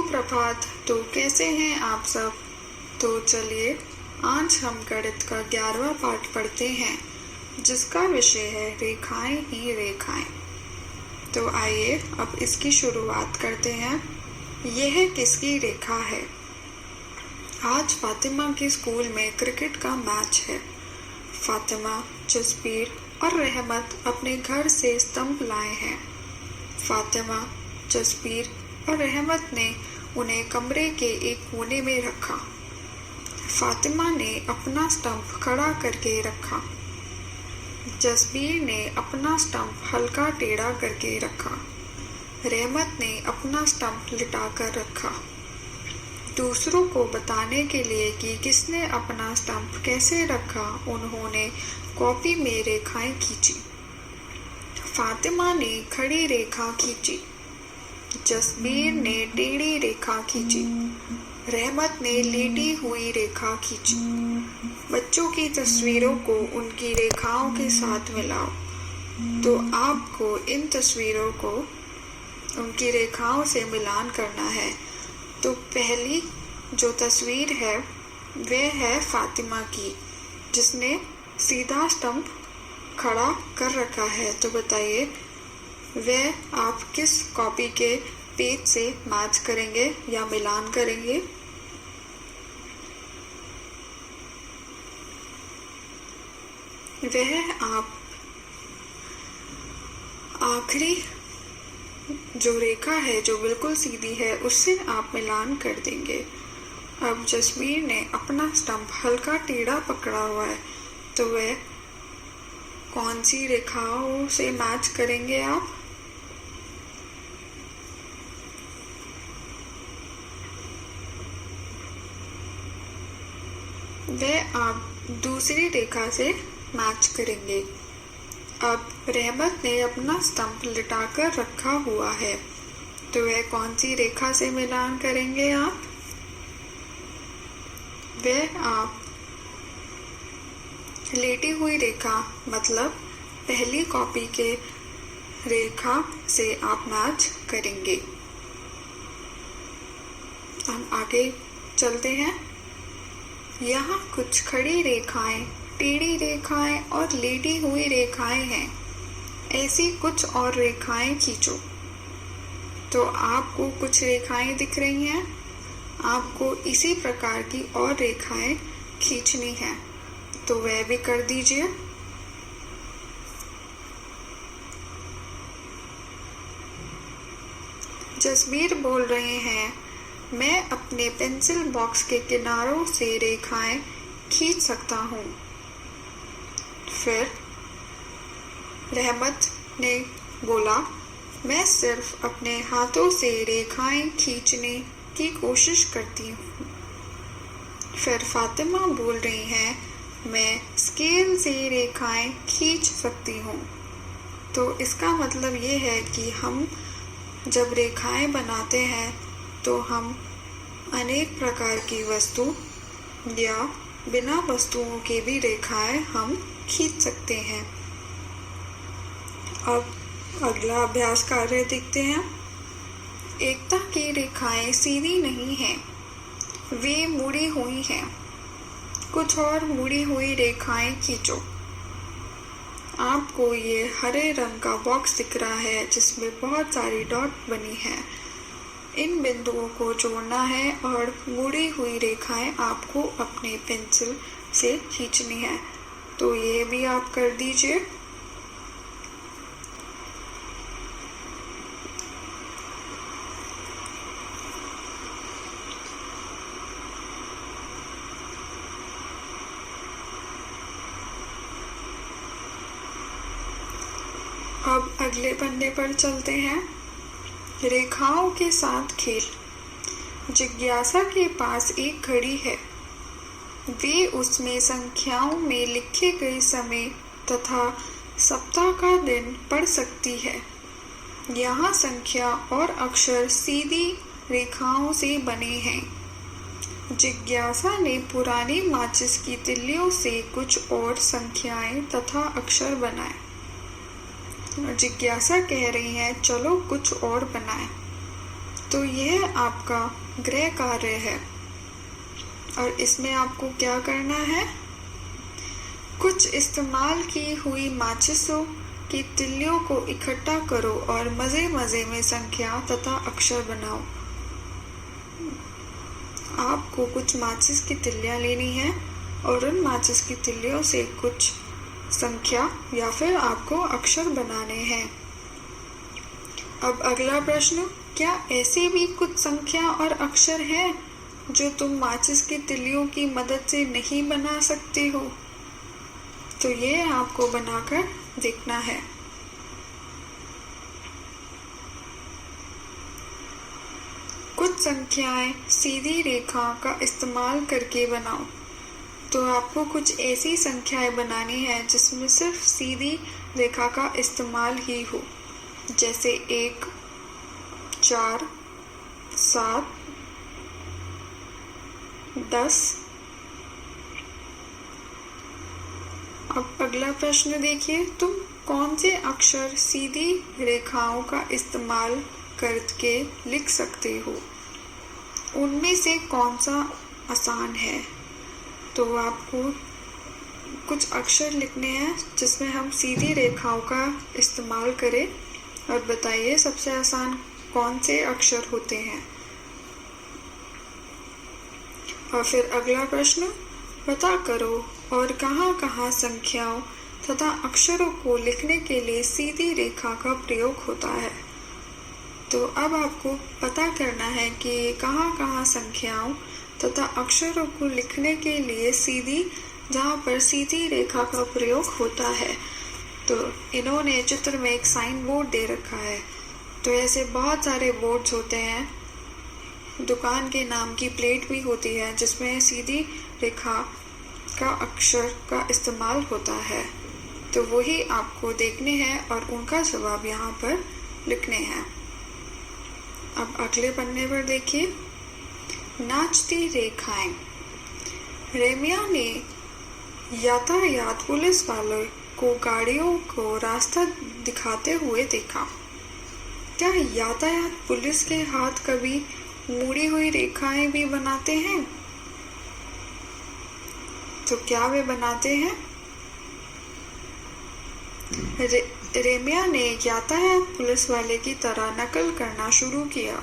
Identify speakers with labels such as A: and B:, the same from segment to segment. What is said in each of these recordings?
A: सुप्रभात। तो कैसे हैं आप सब? तो चलिए आज हम गणित का 11वां पाठ पढ़ते हैं, जिसका विषय है रेखाएं ही रेखाएं। तो आइए अब इसकी शुरुआत करते हैं। यह किसकी रेखा है? आज फातिमा के स्कूल में क्रिकेट का मैच है। फातिमा, जसबीर और रहमत अपने घर से स्टंप लाए हैं। फातिमा, जसबीर और रहमत ने उन्हें कमरे के एक कोने में रखा। फातिमा ने अपना स्टंप खड़ा करके रखा। जसबीर ने अपना स्टंप हल्का टेढ़ा करके रखा। रहमत ने अपना स्टंप लिटाकर रखा। दूसरों को बताने के लिए कि किसने अपना स्टंप कैसे रखा, उन्होंने कॉपी में रेखाएं खींची। फातिमा ने खड़ी रेखा खींची। जसबीर ने टेढ़ी रेखा खींची। रहमत ने लेटी हुई रेखा खींची। बच्चों की तस्वीरों को उनकी रेखाओं के साथ मिलाओ। तो आपको इन तस्वीरों को उनकी रेखाओं से मिलान करना है। तो पहली जो तस्वीर है वह है फातिमा की, जिसने सीधा स्टंप खड़ा कर रखा है। तो बताइए वह आप किस कॉपी के पेज से मैच करेंगे या मिलान करेंगे? वह आप आखिरी जो रेखा है जो बिल्कुल सीधी है उससे आप मिलान कर देंगे। अब जसबीर ने अपना स्टंप हल्का टेढ़ा पकड़ा हुआ है, तो वह कौन सी रेखाओं से मैच करेंगे आप? वह आप दूसरी रेखा से मैच करेंगे। अब रहमत ने अपना स्टंप लिटाकर रखा हुआ है, तो वह कौन सी रेखा से मिलान करेंगे आप? वह आप लेटी हुई रेखा मतलब पहली कॉपी के रेखा से आप मैच करेंगे। हम आगे चलते हैं। यहाँ कुछ खड़ी रेखाएं, टेढ़ी रेखाएं और लेटी हुई रेखाएं हैं। ऐसी कुछ और रेखाएं खींचो। तो आपको कुछ रेखाएं दिख रही हैं। आपको इसी प्रकार की और रेखाएं खींचनी है, तो वह भी कर दीजिए। जसबीर बोल रहे हैं, मैं अपने पेंसिल बॉक्स के किनारों से रेखाएं खींच सकता हूँ। फिर रहमत ने बोला, मैं सिर्फ अपने हाथों से रेखाएं खींचने की कोशिश करती हूँ। फिर फातिमा बोल रही हैं, मैं स्केल से रेखाएं खींच सकती हूँ। तो इसका मतलब ये है कि हम जब रेखाएं बनाते हैं तो हम अनेक प्रकार की वस्तु या बिना वस्तुओं के भी रेखाएं हम खींच सकते हैं। अब अगला अभ्यास कार्य देखते हैं। एकता की रेखाएं सीधी नहीं हैं, वे मुड़ी हुई हैं। कुछ और मुड़ी हुई रेखाएं खींचो। आपको ये हरे रंग का बॉक्स दिख रहा है जिसमें बहुत सारी डॉट बनी है। इन बिंदुओं को जोड़ना है और मुड़ी हुई रेखाएं आपको अपने पेंसिल से खींचनी है। तो ये भी आप कर दीजिए। अब अगले पन्ने पर चलते हैं। रेखाओं के साथ खेल। जिज्ञासा के पास एक घड़ी है। वे उसमें संख्याओं में लिखे गए समय तथा सप्ताह का दिन पढ़ सकती है। यहाँ संख्या और अक्षर सीधी रेखाओं से बने हैं। जिज्ञासा ने पुरानी माचिस की तिल्लियों से कुछ और संख्याएं तथा अक्षर बनाए। जिज्ञासा कह रही है, चलो कुछ और बनाएं। तो यह आपका गृह कार्य है और इसमें आपको क्या करना है? कुछ इस्तेमाल की हुई माचिसों की तिल्लियों को इकट्ठा करो और मजे मजे में संख्या तथा अक्षर बनाओ। आपको कुछ माचिस की तिल्लियां लेनी है और उन माचिस की तिल्लियों से कुछ संख्या या फिर आपको अक्षर बनाने हैं। अब अगला प्रश्न, क्या ऐसे भी कुछ संख्या और अक्षर हैं जो तुम माचिस की तिल्लियों की मदद से नहीं बना सकते हो? तो ये आपको बनाकर देखना है। कुछ संख्याएं सीधी रेखा का इस्तेमाल करके बनाओ। तो आपको कुछ ऐसी संख्याएं बनानी है जिसमें सिर्फ सीधी रेखा का इस्तेमाल ही हो, जैसे 1, 4, 7, 10। अब अगला प्रश्न देखिए, तुम कौन से अक्षर सीधी रेखाओं का इस्तेमाल करके लिख सकते हो? उनमें से कौन सा आसान है? तो आपको कुछ अक्षर लिखने हैं जिसमें हम सीधी रेखाओं का इस्तेमाल करें और बताइए सबसे आसान कौन से अक्षर होते हैं। और फिर अगला प्रश्न, पता करो और कहाँ-कहाँ संख्याओं तथा अक्षरों को लिखने के लिए सीधी रेखा का प्रयोग होता है। तो अब आपको पता करना है कि कहाँ-कहाँ संख्याओं तथा अक्षरों को लिखने के लिए जहाँ पर सीधी रेखा का प्रयोग होता है। तो इन्होंने चित्र में एक साइन बोर्ड दे रखा है। तो ऐसे बहुत सारे बोर्ड्स होते हैं, दुकान के नाम की प्लेट भी होती है जिसमें सीधी रेखा का अक्षर का इस्तेमाल होता है। तो वही आपको देखने हैं और उनका जवाब यहाँ पर लिखने हैं। अब अगले पन्ने पर देखिए, नाचती रेखाएं। रेमिया ने यातायात पुलिस वालों को गाड़ियों को रास्ता दिखाते हुए देखा। क्या यातायात पुलिस के हाथ कभी मुड़ी हुई रेखाएं भी बनाते हैं? तो क्या वे बनाते हैं? रेमिया ने यातायात पुलिस वाले की तरह नकल करना शुरू किया।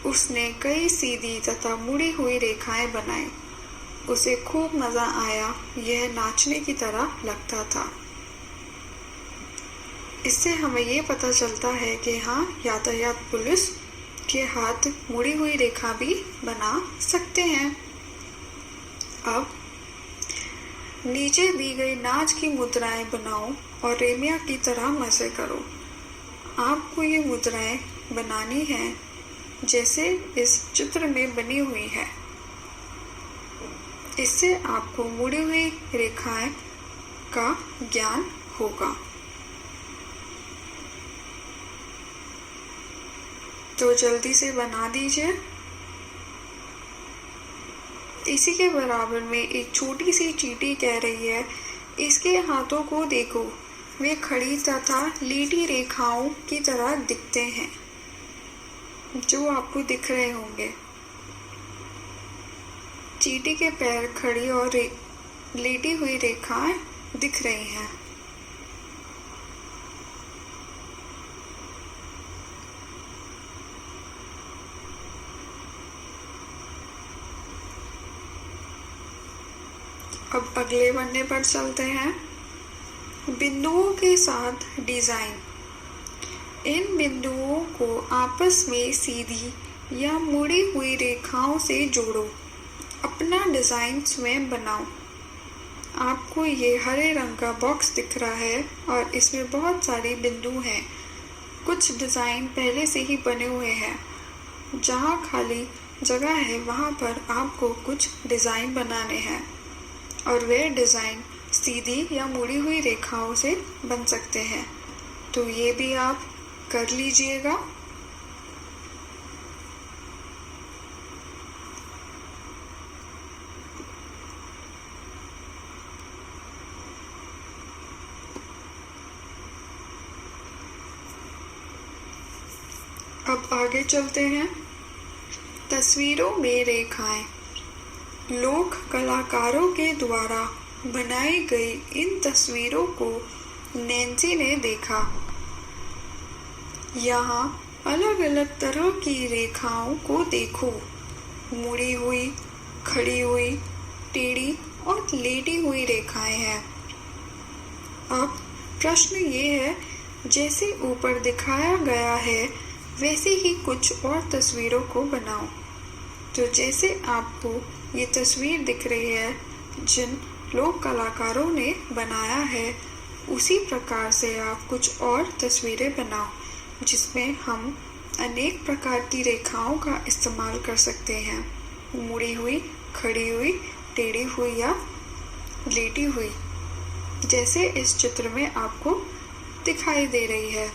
A: उसने कई सीधी तथा मुड़ी हुई रेखाएं बनाई। उसे खूब मजा आया, यह नाचने की तरह लगता था। इससे हमें ये पता चलता है कि हाँ, यातायात पुलिस के हाथ मुड़ी हुई रेखा भी बना सकते हैं। अब नीचे दी गई नाच की मुद्राएं बनाओ और रेमिया की तरह मजे करो। आपको ये मुद्राएं बनानी हैं जैसे इस चित्र में बनी हुई है। इससे आपको मुड़ी हुई रेखाएं का ज्ञान होगा। तो जल्दी से बना दीजिए। इसी के बराबर में एक छोटी सी चींटी कह रही है, इसके हाथों को देखो, वे खड़ी तथा लीटी रेखाओं की तरह दिखते हैं, जो आपको दिख रहे होंगे। चींटी के पैर खड़ी और लेटी हुई रेखाएं दिख रही हैं। अब अगले पन्ने पर चलते हैं। बिंदुओं के साथ डिजाइन। इन बिंदुओं को आपस में सीधी या मुड़ी हुई रेखाओं से जोड़ो। अपना डिजाइन स्वयं बनाओ। आपको ये हरे रंग का बॉक्स दिख रहा है और इसमें बहुत सारे बिंदु हैं। कुछ डिजाइन पहले से ही बने हुए हैं। जहाँ खाली जगह है वहाँ पर आपको कुछ डिजाइन बनाने हैं और वे डिजाइन सीधी या मुड़ी हुई रेखाओं से बन सकते हैं। तो ये भी आप कर लीजिएगा। अब आगे चलते हैं। तस्वीरों में रेखाएं। लोक कलाकारों के द्वारा बनाई गई इन तस्वीरों को नैन्सी ने देखा। यहाँ अलग अलग तरह की रेखाओं को देखो, मुड़ी हुई, खड़ी हुई, टेढ़ी और लेटी हुई रेखाएं हैं। अब प्रश्न ये है, जैसे ऊपर दिखाया गया है वैसे ही कुछ और तस्वीरों को बनाओ। तो जैसे आपको ये तस्वीर दिख रही है जिन लोक कलाकारों ने बनाया है, उसी प्रकार से आप कुछ और तस्वीरें बनाओ जिसमें हम अनेक प्रकार की रेखाओं का इस्तेमाल कर सकते हैं, मुड़ी हुई, खड़ी हुई, टेढ़ी हुई या लेटी हुई, जैसे इस चित्र में आपको दिखाई दे रही है।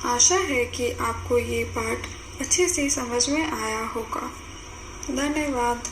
A: आशा है कि आपको ये पाठ अच्छे से समझ में आया होगा। धन्यवाद।